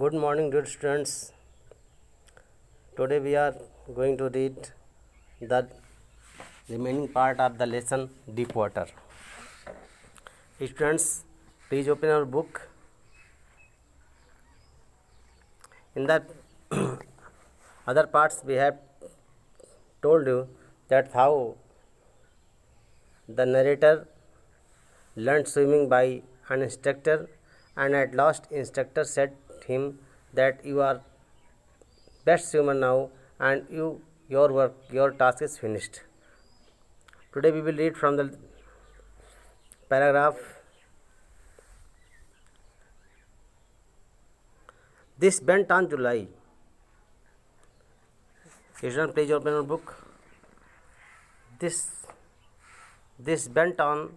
Good morning, dear students. Today we are going to read the remaining part of the lesson Deep Water. Students, please open your book. In the other parts, we have told you that how the narrator learned swimming by an instructor, and at last instructor said him that you are best swimmer now, and your task is finished. Today we will read from the paragraph. This bent on July. Student, please open your book. This bent on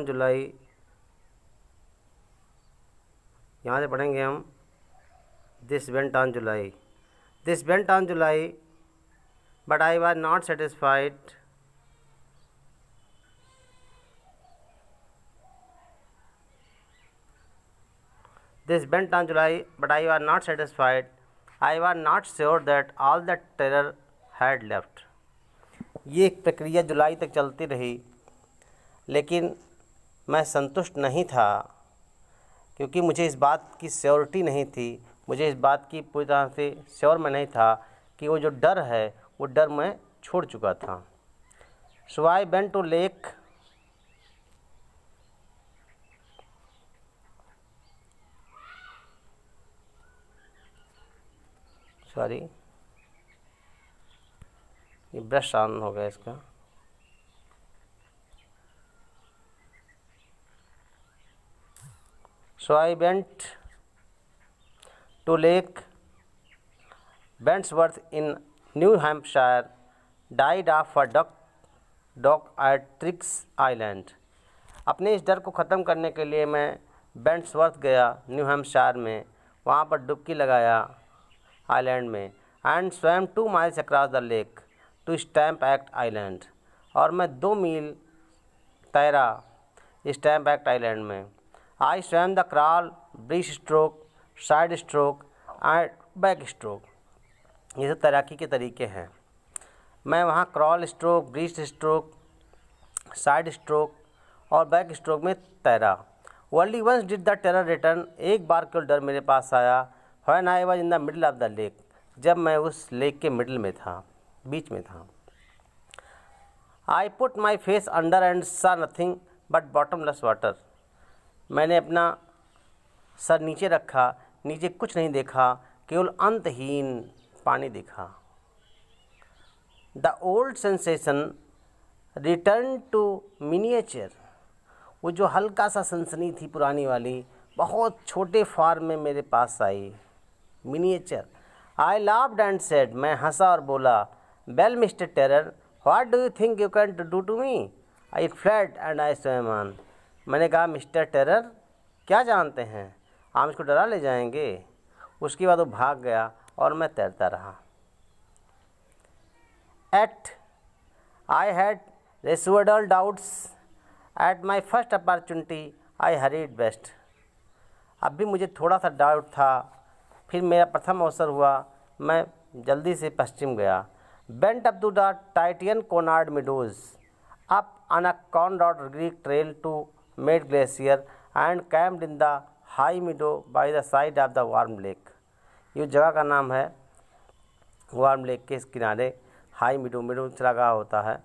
July. यहाँ से पढ़ेंगे हम. This went on July. This went on July, but I was not satisfied. This went on July, but I was not satisfied. I was not sure that all the terror had left. ये एक प्रक्रिया जुलाई तक चलती रही, लेकिन मैं संतुष्ट नहीं था, क्योंकि मुझे इस बात की श्योरिटी नहीं थी, मुझे इस बात की पूरी तरह से श्योर मैं नहीं था कि वो जो डर है वो डर मैं छोड़ चुका था. So I went to lake. Sorry, ये ब्रश ऑन हो गया इसका. So I went to Lake Bandsworth in New Hampshire, died of a dock at Triggs Island. अपने इस डर को ख़त्म करने के लिए मैं बैंड्सवर्थ गया, न्यू हैम्पशायर में. वहाँ पर डुबकी लगाया आइलैंड में. And swam 2 miles across the lake to stamp act island. और मैं 2 मील तैरा स्टैम्प एक्ट आइलैंड में. I swam the crawl, breast stroke, side stroke and back stroke. ये सब तैराकी के तरीके हैं. मैं वहाँ crawl stroke, breast stroke, side stroke और बैक स्ट्रोक में तैरा. Only once did the terror return. एक बार केवल डर मेरे पास आया. When I was in the middle of the lake. जब मैं उस लेक के मिडल में था, बीच में था. I put my face under and सा नथिंग बट बॉटमलेस वाटर. मैंने अपना सर नीचे रखा, नीचे कुछ नहीं देखा, केवल अंतहीन पानी दिखा. The old sensation return to miniature. वो जो हल्का सा सनसनी थी पुरानी वाली, बहुत छोटे फॉर्म में मेरे पास आई. Miniature. I laughed and said. मैं हंसा और बोला, well mister terror, what do you think you can do to me? I fled and I swam on. मैंने कहा, मिस्टर टेरर, क्या जानते हैं, आप इसको डरा ले जाएंगे. उसके बाद वो भाग गया और मैं तैरता रहा. At I had residual doubts. At my first opportunity I hurried west. अब भी मुझे थोड़ा सा डाउट था. फिर मेरा प्रथम अवसर हुआ, मैं जल्दी से पश्चिम गया. Went up to the Titan Conard Meadows, up on a Conrad Creek trail to Mad Glacier and camped in the high meadow by the side of the Warm Lake. ये जगह का नाम है. वार्म लेक के किनारे high मीडो चरागाह होता है,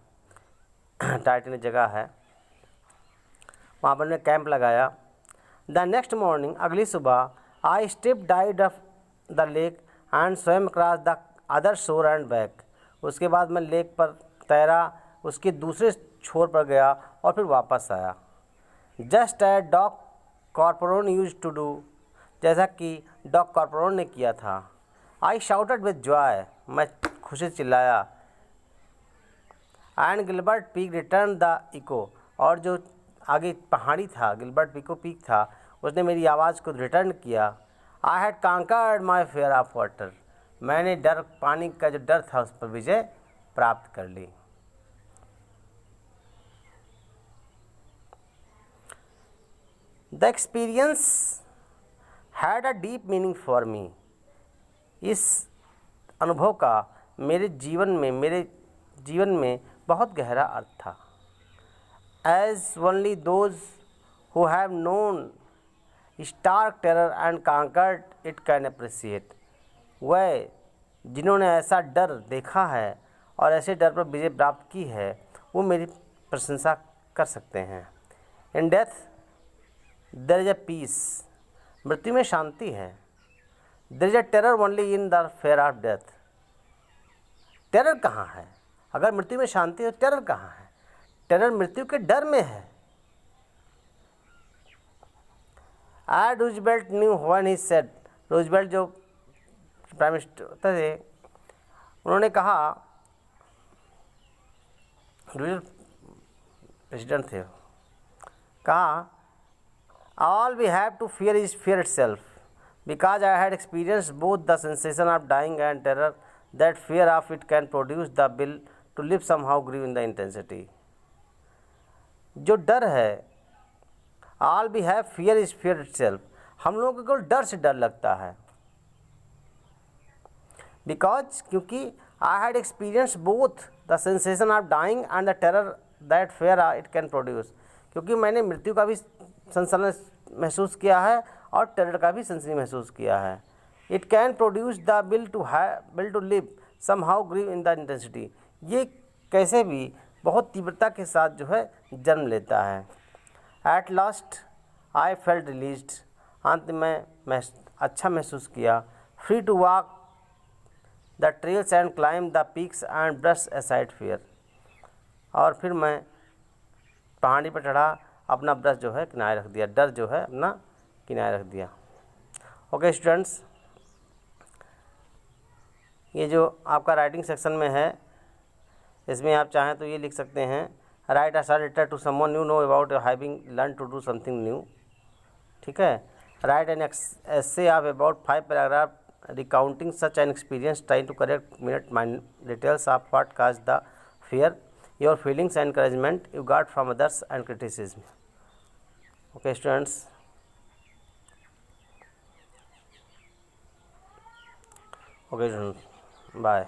टाइटन जगह है, वहाँ पर मैं कैंप लगाया. The next morning. अगली सुबह. आई step died of the lake and swum across the other शोर एंड बैक. उसके बाद मैं लेक पर तैरा, उसके दूसरे छोर पर गया और फिर वापस आया. Just as Doc Corporon use to do. जैसा कि डॉक कॉर्पोरोन ने किया था. I shouted with joy. मैं खुशी से चिल्लाया. And Gilbert Peak return the echo. और जो आगे पहाड़ी था, गिलबर्ट पीको पीक था, उसने मेरी आवाज़ को रिटर्न किया. I had conquered my fear of water. मैंने पानी का जो डर था उस पर विजय प्राप्त कर ली. The experience had a deep meaning for me. इस अनुभव का मेरे जीवन में बहुत गहरा अर्थ था। As only those who have known stark terror and conquered it can appreciate. वह जिन्होंने ऐसा डर देखा है और ऐसे डर पर विजय प्राप्त की है, वो मेरी प्रशंसा कर सकते हैं। In death there is a peace. मृत्यु में शांति है। There is a terror only in the fear of death. Terror कहाँ है? अगर मृत्यु में शांति है तो टेरर कहाँ है? टेरर मृत्यु के डर में है। Roosevelt knew when he said. Roosevelt जो प्राइम मिनिस्टर थे, उन्होंने कहा, रूजवेल्ट प्रेसिडेंट थे, कहा, all we have to fear is fear itself because I had experience both the sensation of dying and terror that fear of it can produce the will to live somehow grieve in the intensity. जो डर है, all we have fear is fear itself, हम लोगों को केवल डर से डर लगता है। बिकॉज क्योंकि I had experience both the sensation of dying and the terror that fear it can produce. क्योंकि मैंने मृत्यु का भी सनसनी महसूस किया है और टेरर का भी सनसनी महसूस किया है। It can produce the will to live somehow grieve in the intensity. ये कैसे भी बहुत तीव्रता के साथ जो है जन्म लेता है। At last I felt released. अंत में मैं अच्छा महसूस किया। Free to walk the trails and climb the peaks and brush aside fear. और फिर मैं पहाड़ी पर चढ़ा, अपना ब्रश जो है किनारे रख दिया, डर जो है अपना किनारे रख दिया। ओके स्टूडेंट्स, ये जो आपका राइटिंग सेक्शन में है, इसमें आप चाहें तो ये लिख सकते हैं, write a short letter to someone you know about having learn to do something new. ठीक है। Write an essay of about 5 paragraph recounting such an experience, trying to correct minute details of what caused the fear, your feelings and encouragement you got from others and criticism. Okay students, okay students, bye.